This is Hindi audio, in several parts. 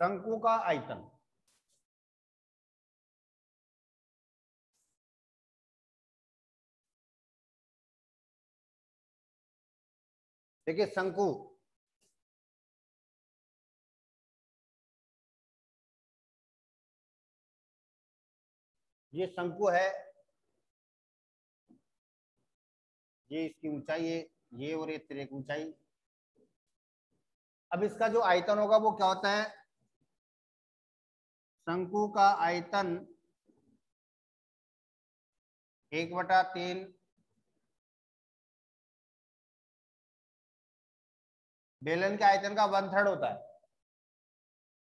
शंकु का आयतन, देखिए शंकु ये शंकु है, ये इसकी ऊंचाई है, ये और ये तिरक ऊंचाई। अब इसका जो आयतन होगा वो क्या होता है, शंकु का आयतन 1/3 बेलन के आयतन का 1/3 होता है।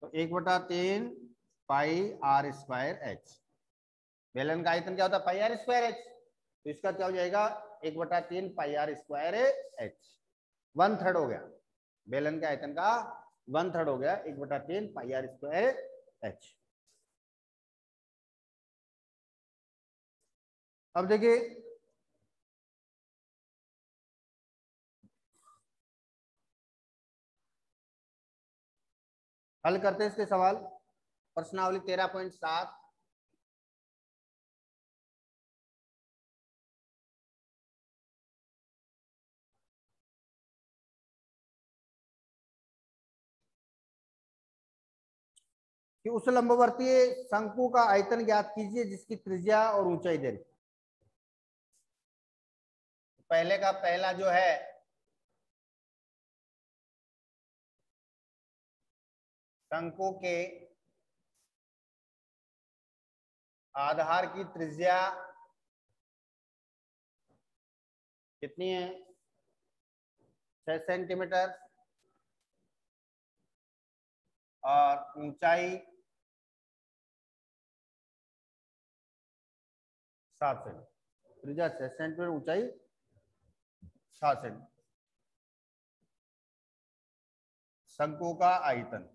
तो 1/3 पाई आर स्क्वायर एच। बेलन का आयतन क्या होता है, पाई आर स्क्वायर एच। तो इसका क्या हो जाएगा, 1/3 पाई आर स्क्वायर एच। 1/3 हो गया, बेलन के आयतन का 1/3 हो गया, 1/3 पाई आर स्क्वायर एच। अब देखिए हल करते हैं इसके सवाल। प्रश्नावली 13.7। कि उस लंबवर्तीय शंकु का आयतन ज्ञात कीजिए जिसकी त्रिज्या और ऊंचाई दे रही। पहले का पहला जो है शंकु के आधार की त्रिज्या कितनी है, 6 सेंटीमीटर, और ऊंचाई 7 सेंटीमीटर। त्रिज्या 6 सेंटीमीटर, ऊंचाई 7 सेंटीमीटर। शंकु का आयतन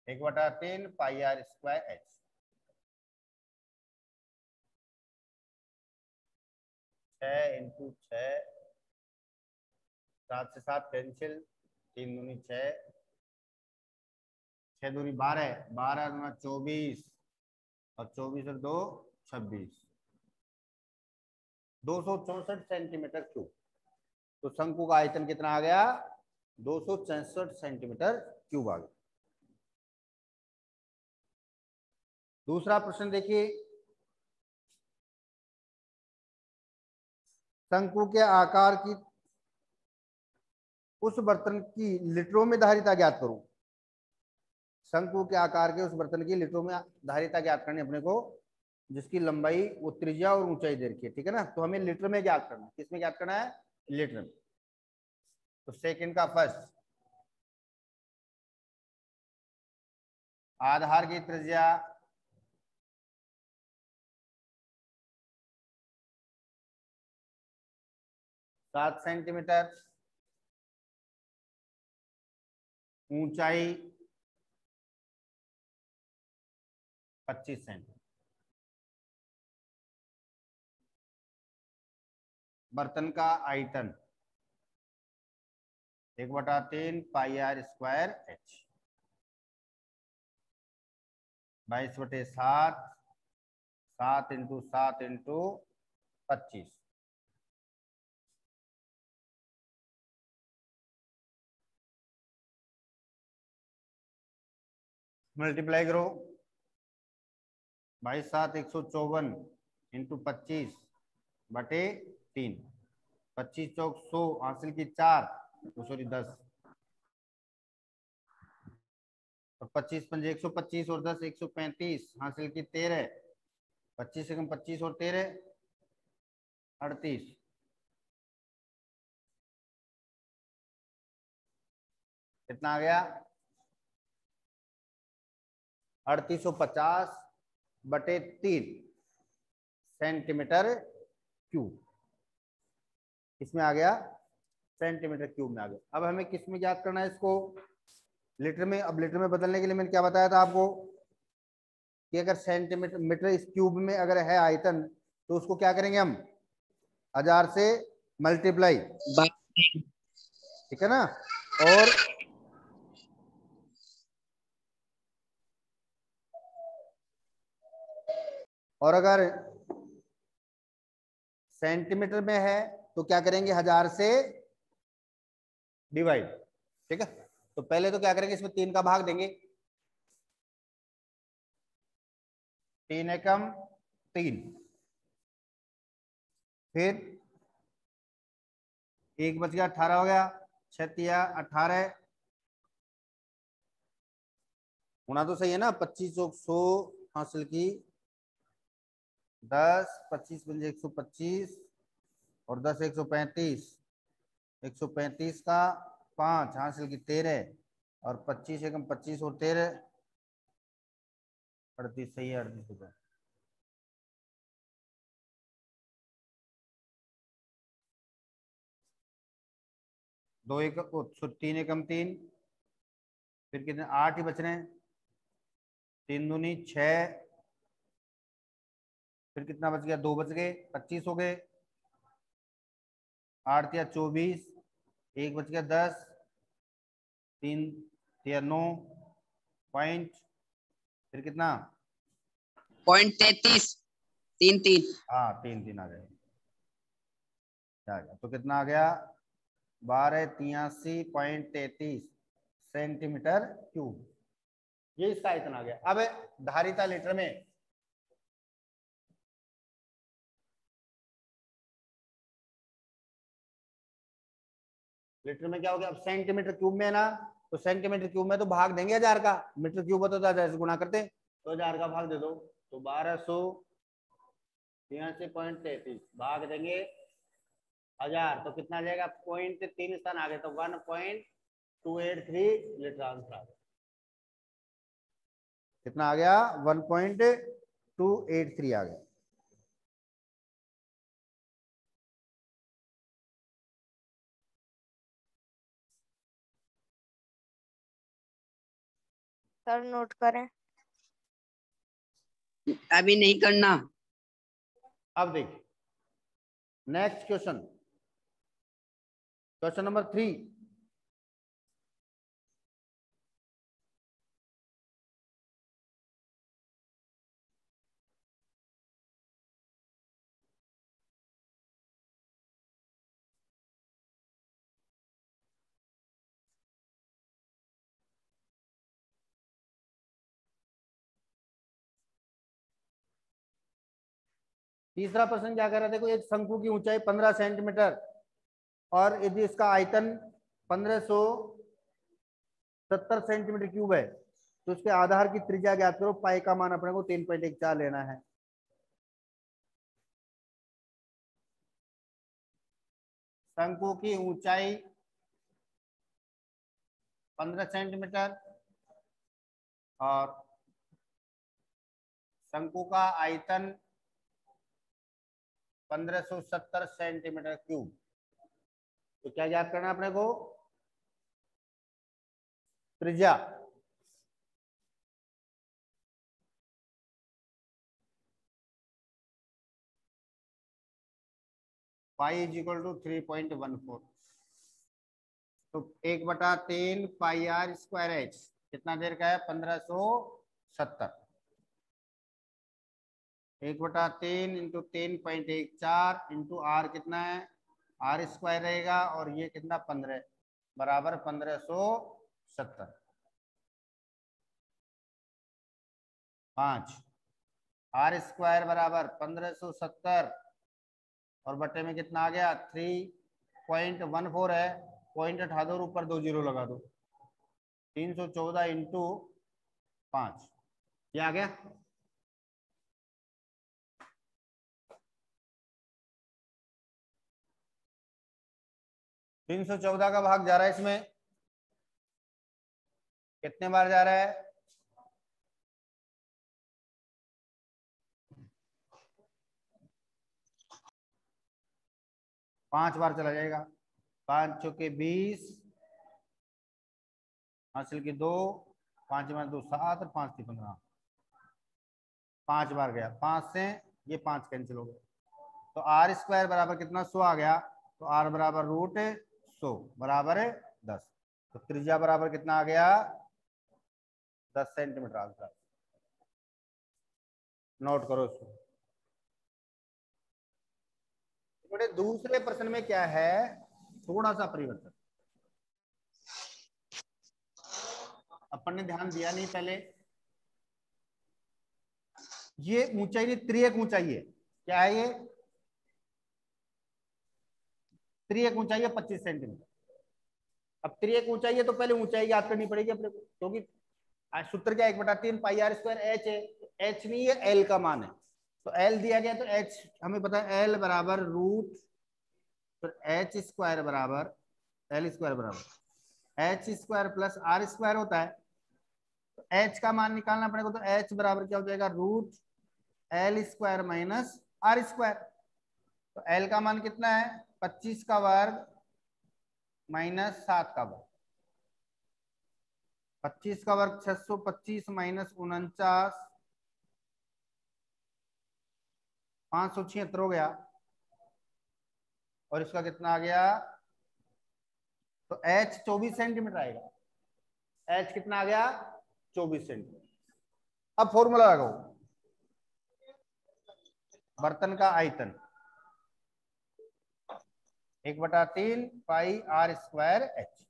1/3 पाई आर स्क्वायर एच। 6 × 6, 7 से 7 कैंसिल, 3 दूनी 6, 6 दूनी 12, 12 दूना 24, और 24 और 2 26, 264 सेंटीमीटर क्यूब। तो शंकु का आयतन कितना आ गया, 264 सेंटीमीटर क्यूब आ गया। दूसरा प्रश्न देखिए, शंकु के आकार की उस बर्तन की लीटरों में धारिता ज्ञात करूं। शंकु के आकार के उस बर्तन की लीटरों में धारिता ज्ञात करनी अपने को, जिसकी लंबाई वो त्रिज्या और ऊंचाई दे रखी है, ठीक है ना। तो हमें लीटर में ज्ञात करना है, किसमें ज्ञात करना है, लीटर में। तो सेकंड का फर्स्ट, आधार की त्रिज्या 7 सेंटीमीटर, ऊंचाई 25 सेंटीमीटर। बर्तन का आयतन 1/3 पाई आर स्क्वायर एच। 22/7, 7 × 7 × 25। मल्टीप्लाई करो, 22×7 154 × 25/3, 25 चौक 100, हासिल की 4, सॉरी 10, और 25 पंजे 125 और 10 135, हासिल की 13, 25 से कम 25 और 13 38। कितना आ गया, 3850/3 सेंटीमीटर क्यूब। इसमें आ गया, सेंटीमीटर क्यूब में आ गया। अब हमें किस में ज्ञात करना है इसको, लीटर में। अब लीटर में बदलने के लिए मैंने क्या बताया था आपको, कि अगर सेंटीमीटर मीटर इस क्यूब में अगर है आयतन, तो उसको क्या करेंगे हम, 1000 से मल्टीप्लाई, ठीक है ना। और और अगर सेंटीमीटर में है तो क्या करेंगे, 1000 से डिवाइड। ठीक है, तो पहले तो क्या करेंगे, इसमें 3 का भाग देंगे, 3 एकम 3, फिर 1 बच गया, 18 हो गया, 6 तिया 18, होना तो सही है ना, 25 100 हासिल की 10, 25 बन 125 और 10 135, 135 का 5 हासिल की 13 और 25 एकम 25 और 13 38, सही है 38 रुपये। दो एक 3 एकम 3, फिर कितने 8 ही बच रहे हैं, 3 दूनी 6, फिर कितना बच गया, 2 बच गए, 25 हो गए, 8 तिया 24, 1 बच गया 10, 3 तिया 9 पॉइंट, फिर कितना .33 3 हाँ 3 3 आ गए, क्या आ गया, तो कितना आ गया 1283.33 सेंटीमीटर क्यूब, ये इसका इतना आ गया। अब धारिता लीटर में, लीटर में क्या हो गया, अब सेंटीमीटर क्यूब में है ना, तो सेंटीमीटर क्यूब में तो भाग देंगे 1000 का, मीटर क्यूब होता है 1000 से गुणा करते, तो 1000 का भाग दे दो, तो 1283.33 भाग देंगे 1000, तो कितना आ जाएगा, 0.3 स्थान आ गए, तो 1.283 लीटर आंसर आ गया। कितना आ गया, 1.283 आ गया। सर नोट करें। अभी नहीं करना। अब देखिए नेक्स्ट क्वेश्चन, क्वेश्चन नंबर 3, तीसरा प्रश्न क्या कह रहा है, देखो एक शंकु की ऊंचाई 15 सेंटीमीटर और यदि इसका आयतन 1570 सेंटीमीटर क्यूब है, तो उसके आधार की त्रिज्या ज्ञात करो, पाई का मान अपने को 3.14 लेना है। शंकु की ऊंचाई 15 सेंटीमीटर और शंकु का आयतन 1570 सेंटीमीटर क्यूब, तो क्या ज्ञात करना है अपने को, त्रिज्या। पाई इज इक्वल टू 3.14, तो 1/3 पाई आर स्क्वायर एच कितना देर का है, 1570, 1/3 इंटू 3.14 इंटू आर कितना है, आर स्क्वायर रहेगा और ये कितना 15 बराबर 1570, 5 आर स्क्वायर बराबर 1570 और बट्टे में कितना आ गया 3.14 है, पॉइंट हटा दो और ऊपर 2 जीरो लगा दो, 314 इंटू 5, ये आ गया। तीन 314 का भाग जा रहा है इसमें, कितने बार जा रहा है, 5 बार चला जाएगा, 5 चौके 20 हासिल की 2, 5 में 2 7 और 5 थी 15, 5 बार गया, 5 से ये 5 कैंसिल हो गया, तो आर स्क्वायर बराबर कितना 100 आ गया, तो आर बराबर √100 बराबर है 10, तो त्रिज्या बराबर कितना आ गया 10 सेंटीमीटर आंसर। नोट करो इसको। थोड़े दूसरे प्रश्न में क्या है, थोड़ा सा परिवर्तन अपन ने ध्यान दिया नहीं पहले। ये ऊंचाई नहीं, त्रियक ऊंचाई है। क्या है ये? त्रियक ऊंचाई है 25 सेंटीमीटर। अब त्रियक ऊंचाई है तो पहले ऊंचाई याद करनी पड़ेगी अपने को, क्योंकि सूत्र क्या 1/3 पाई आर स्क्वायर एच है। एच नहीं है, एल का मान है। तो एल दिया गया तो एच हमें पता है, एल बराबर रूट फिर एच स्क्वायर बराबर एल स्क्वायर बराबर H square plus R square होता है। तो एच का मान निकालना पड़ेगा, तो एच बराबर क्या हो जाएगा, root L square minus R square. तो एल का मान कितना है, 25 का वर्ग माइनस 7 का वर्ग। 25 का वर्ग 625 माइनस 49 576 हो गया। और इसका कितना आ गया, तो h 24 सेंटीमीटर आएगा। h कितना आ गया, 24 सेंटीमीटर। अब फॉर्मूला लगाओ, बर्तन का आयतन 1/3 पाई आर स्क्वायर एच।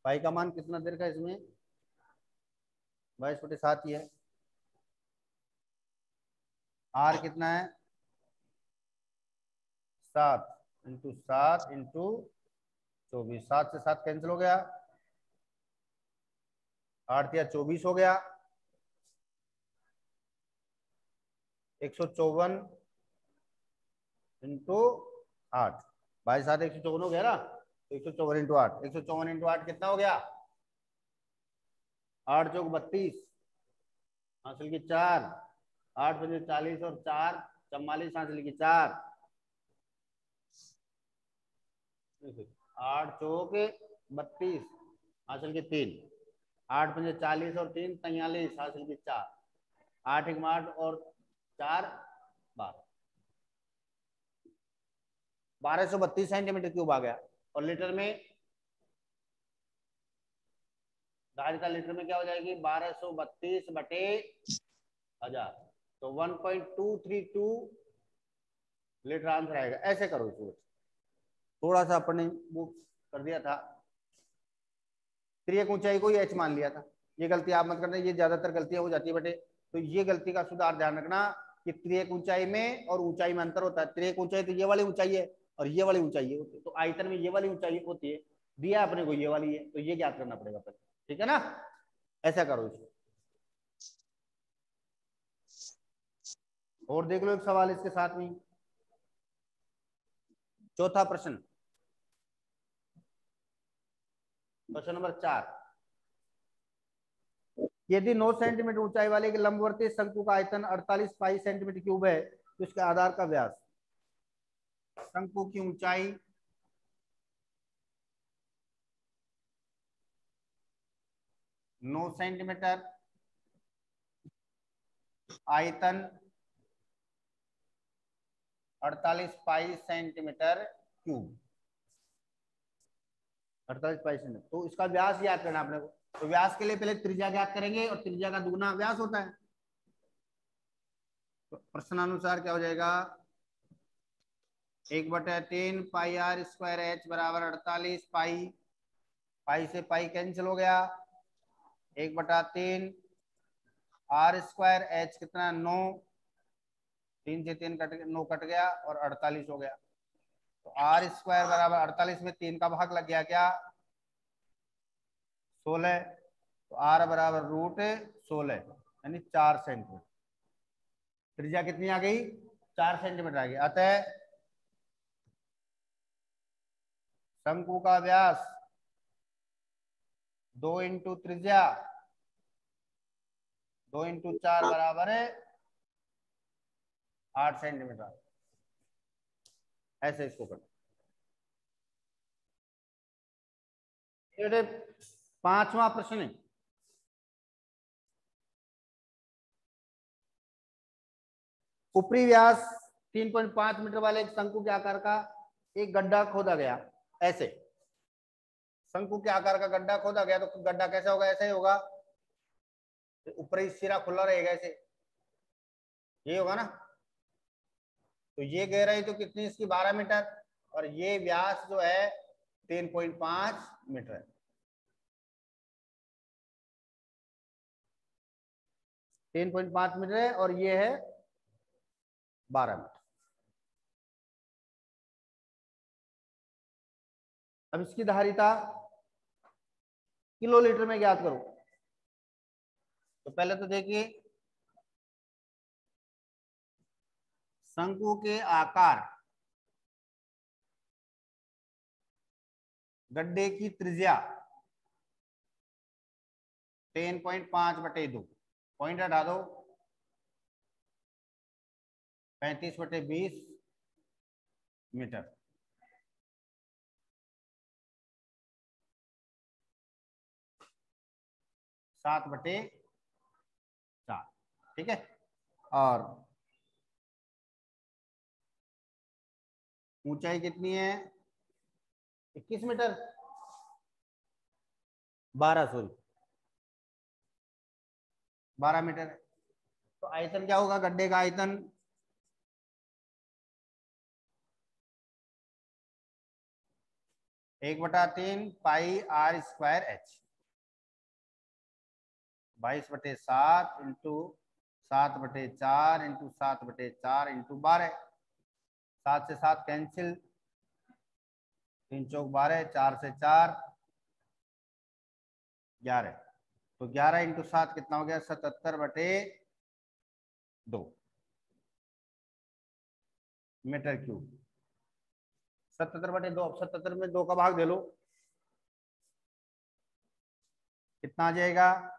पाई का मान कितना देर का इसमें, 22/7 ही है। आर कितना है, 7 इंटू 7 इंटू 24। 7 से 7 कैंसिल हो गया, 8 या 24 हो गया। 154 इंटू 8, 22/7 154 हो गया ना। 154 इंटू 8, 154 इंटू 8 कितना हो गया, 8 चौक 32 हासिल की 4, 8 पंजे 40 और 4 44 हासिल की 4, 8 चौक 32 हासिल की 3, 8 पंजे 40 और 3 43 हासिल की 4, 8 एक 8 और 4 1232 सेंटीमीटर क्यूब आ गया। और लीटर में, गाज का लीटर में क्या हो जाएगी, 1232/1000। तो 1.232 लीटर आंसर आएगा। ऐसे करो इसको, थोड़ा सा अपने वो कर दिया था, त्रियक ऊंचाई को ही एच मान लिया था। ये गलती आप मत करना, ये ज्यादातर गलतियां हो जाती है बेटे। तो ये गलती का सुधार ध्यान रखना कि त्रियक ऊंचाई में और ऊंचाई में अंतर होता है। त्रियक ऊंचाई तो ये वाली ऊंचाई है और ये वाली ऊंचाई होती है, तो आयतन में ये वाली ऊंचाई होती है, दिया अपने को ये वाली है, तो ये ज्ञात करना पड़ेगा पहले, ठीक है ना। ऐसा करो इसको। और देख लो एक सवाल इसके साथ में, चौथा प्रश्न, क्वेश्चन नंबर 4। यदि 9 सेंटीमीटर ऊंचाई वाले के लंबवर्ती शंकु का आयतन 48 पाई सेंटीमीटर क्यूब है, तो इसके आधार का व्यास, शंकु की ऊंचाई 9 सेंटीमीटर, आयतन 48 पाई सेंटीमीटर क्यूब, 48 पाई सेंटीमीटर। तो इसका व्यास याद करना अपने को। तो व्यास के लिए पहले त्रिज्या ज्ञात करेंगे, और त्रिज्या का दुगुना व्यास होता है। तो प्रश्नानुसार क्या हो जाएगा, 1/3 पाई आर स्क्वायर एच बराबर 48 पाई, पाई से पाई कैंसिल हो गया, 1/3 आर स्क्वायर एच कितना 9, 3 से 3 कट 9 कट गया और 48 हो गया। तो आर स्क्वायर बराबर 48 में 3 का भाग लग गया क्या, 16। तो आर बराबर रूट 16 यानी 4 सेंटीमीटर। त्रिज्या कितनी आ गई, 4 सेंटीमीटर आ गई। अतः शंकु का व्यास 2 इंटू त्रिज्या 2 इंटू 4 बराबर है 8 सेंटीमीटर। ऐसे इसको करना। 5वां प्रश्न है, ऊपरी व्यास 3.5 मीटर वाले एक शंकु के आकार का एक गड्ढा खोदा गया। ऐसे शंकु के आकार का गड्ढा खोदा गया, तो गड्ढा कैसा होगा, ऐसा ही होगा, ऊपरी सिरा खुला रहेगा ऐसे। ये होगा ना। तो ये गहराई तो कितनी इसकी 12 मीटर और ये व्यास जो है 3.5 मीटर है। 3.5 मीटर है और ये है 12 मीटर। अब इसकी धारिता किलोलीटर में ज्ञात करो। तो पहले तो देखिए शंकु के आकार, गड्ढे की त्रिज्या 10.5/2, पॉइंट हटा दो, 35/20 मीटर। सात बटे चार, ठीक है। और ऊंचाई कितनी है 21 मीटर, 12 मीटर है। तो आयतन क्या होगा गड्ढे का आयतन, एक बटा 3 pi are square h, 22/7 into 7/4 into 7/4 into 12। 7 से 7 कैंसिल, 3 चौक 12, 4 से 4 11। तो 11 इंटू 7 कितना हो गया 77/2 मीटर क्यूब। 77/2, अब 77 में 2 का भाग दे लो, कितना आ जाएगा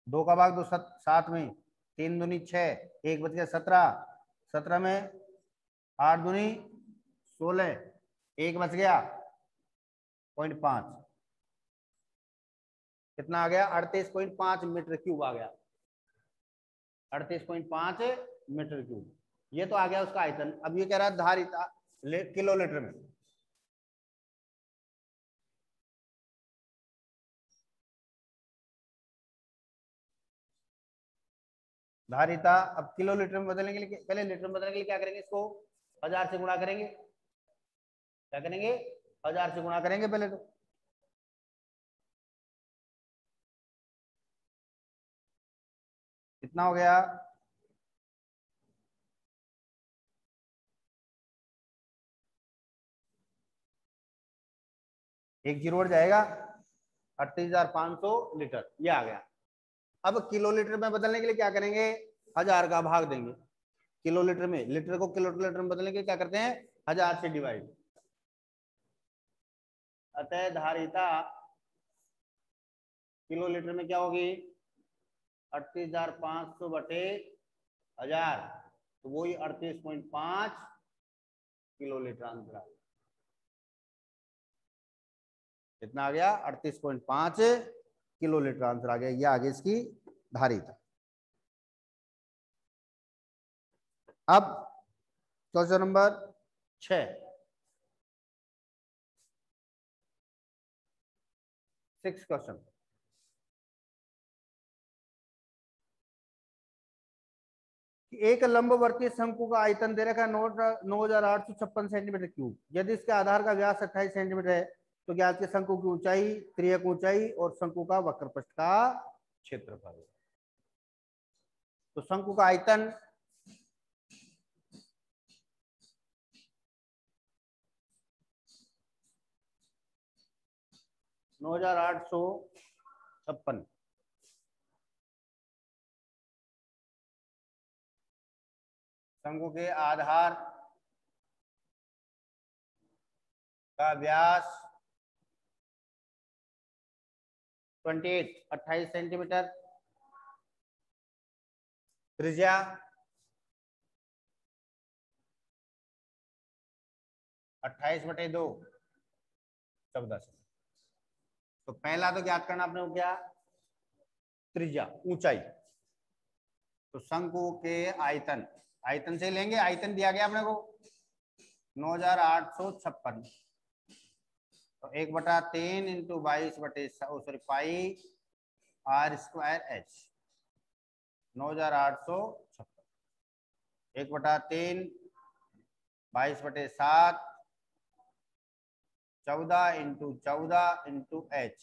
2 का भाग दो 7 में, 3 दूनी 6, 1 बच गया 17, 17 में 8 दूनी 16, 1 बच गया 0.5, कितना आ गया 38.5 मीटर क्यूब आ गया, 38.5 मीटर क्यूब। ये तो आ गया उसका आयतन। अब ये कह रहा है धारिता किलो लीटर में। धारिता अब किलो लीटर में बदलने के लिए, पहले लीटर में बदलने के लिए क्या करेंगे, इसको 1000 से गुणा करेंगे। क्या करेंगे 1000 से गुणा करेंगे पहले तो। कितना हो गया 1 जीरो जाएगा 38,500 लीटर, ये आ गया। अब किलो लीटर में बदलने के लिए क्या करेंगे 1000 का भाग देंगे किलो लीटर में, लीटर को किलो लीटर में बदलने के लिए क्या करते हैं 1000 से डिवाइड। अतः धारिता किलो लीटर में क्या होगी 38,500 बटे 1000, तो वही 38.5 किलो लीटर अंतराल। कितना आ गया 38.5 किलो लीटर आंसर आ गया। ये आगे इसकी धारिता। अब क्वेश्चन नंबर 6, 6 क्वेश्चन। एक लंबवर्तीय शंकु का आयतन दे रखा है 9,856 सेंटीमीटर क्यूब। यदि इसके आधार का व्यास 28 सेंटीमीटर है तो ज्ञात के शंकु की ऊंचाई, त्रियक ऊंचाई और शंकु का वक्रपृष्ठ का क्षेत्रफल। तो शंकु का आयतन नौ 9,856, शंकु के आधार का व्यास 28 सेंटीमीटर, त्रिज्या 28/2 14 से। तो पहला तो ज्ञात करना आपने को क्या त्रिज्या ऊंचाई। तो शंकु के आयतन, आयतन से लेंगे, आयतन दिया गया अपने को 9,856 तो 1/3 into 22/, pi are square H 9856। 1/3 22/7 14 into 14 into H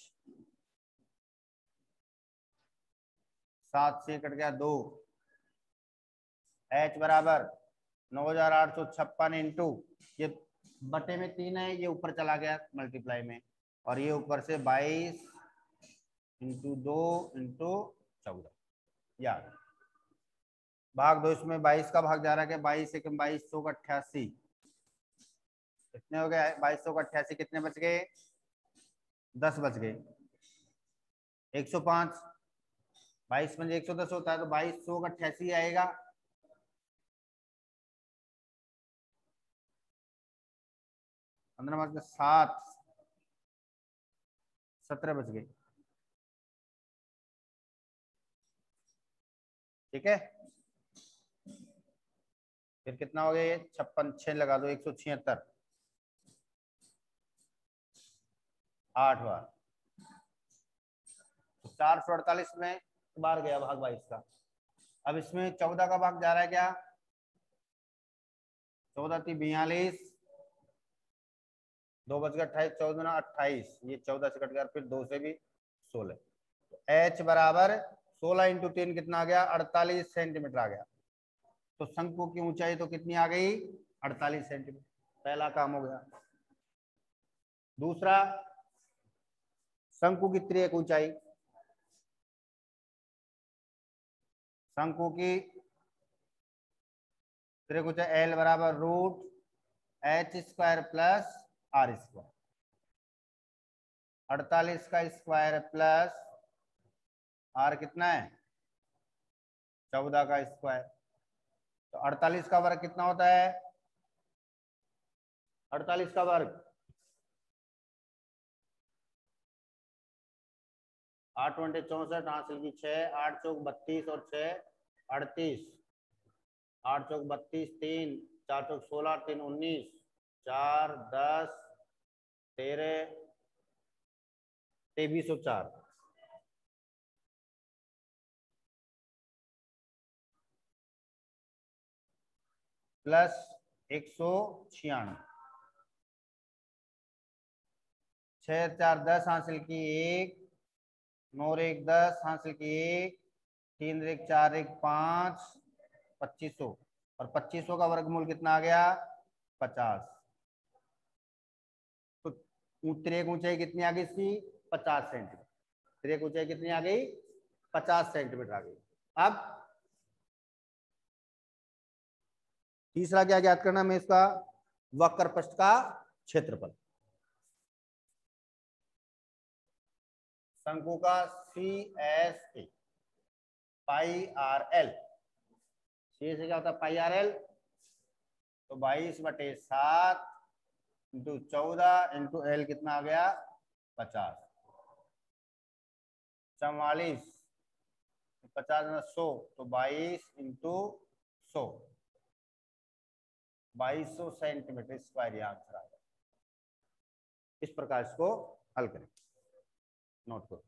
7 से कट गया 2। एच बराबर 9856 इंटू, ये बटे में 3 है, ये ऊपर चला गया मल्टीप्लाई में, और ये ऊपर से 22 इंटू 2 इंटू 14। यार भाग दो, इसमें 22 का भाग जा रहा है कि 22 से 2200 का 88 कितने हो गए? 2200 का 88 कितने बच गए? 10 बच गए। 105 22 में 110 होता है, तो 2200 का 88 आएगा। 15 बच गए, 7 17 बच गए। ठीक है, फिर कितना हो गया? ये 56 6 लगा दो, 176 8 बार, तो 448 में बार गया भाग 22 का। अब इसमें 14 का भाग जा रहा है क्या? 14 थी 42, 2 बच गया 28, 14 28, ये 14 से कट गया, फिर 2 से भी 16। तो H बराबर 16 इंटू 3 कितना आ गया? 48 सेंटीमीटर आ गया। तो शंकु की ऊंचाई तो कितनी आ गई? 48 सेंटीमीटर। पहला काम हो गया। दूसरा, शंकु की त्रियक ऊंचाई, शंकु की त्रियक ऊंचाई L बराबर root H square plus R square, 48 का स्क्वायर प्लस R कितना है? 14 का स्क्वायर। तो 48 का वर्ग कितना होता है? 48 का वर्ग 8 × 64 हासिल की 6, 8 चौक 32 और 6 38, 8 चौक 32, 3 4 चौक 16, 3 19, 4 10 13 2304, प्लस 196, 6 4 10 हासिल की 1, 9 1 10 हासिल की 1, 3 1 4 1 5, 2500, और 2500 का वर्गमूल कितना आ गया? 50। तो त्रिक ऊंचाई कितनी आ गई इसकी? 50 सेंटीमीटर। त्रिक ऊंचाई कितनी आ गई? 50 सेंटीमीटर आ गई। अब तीसरा क्या ज्ञात करना हमें? इसका वक्र पृष्ठ का क्षेत्रफल। शंकु का CSA पाई आर एल, सी से क्या होता है? पाई आर एल। तो 22/7 इंटू 14 इंटू एल कितना आ गया? 50। 44 50 में 100, तो 22 इंटू 100, 2200 सेंटीमीटर स्क्वायर ये आंसर आ गया। इस प्रकार इसको हल करें, नोट करो।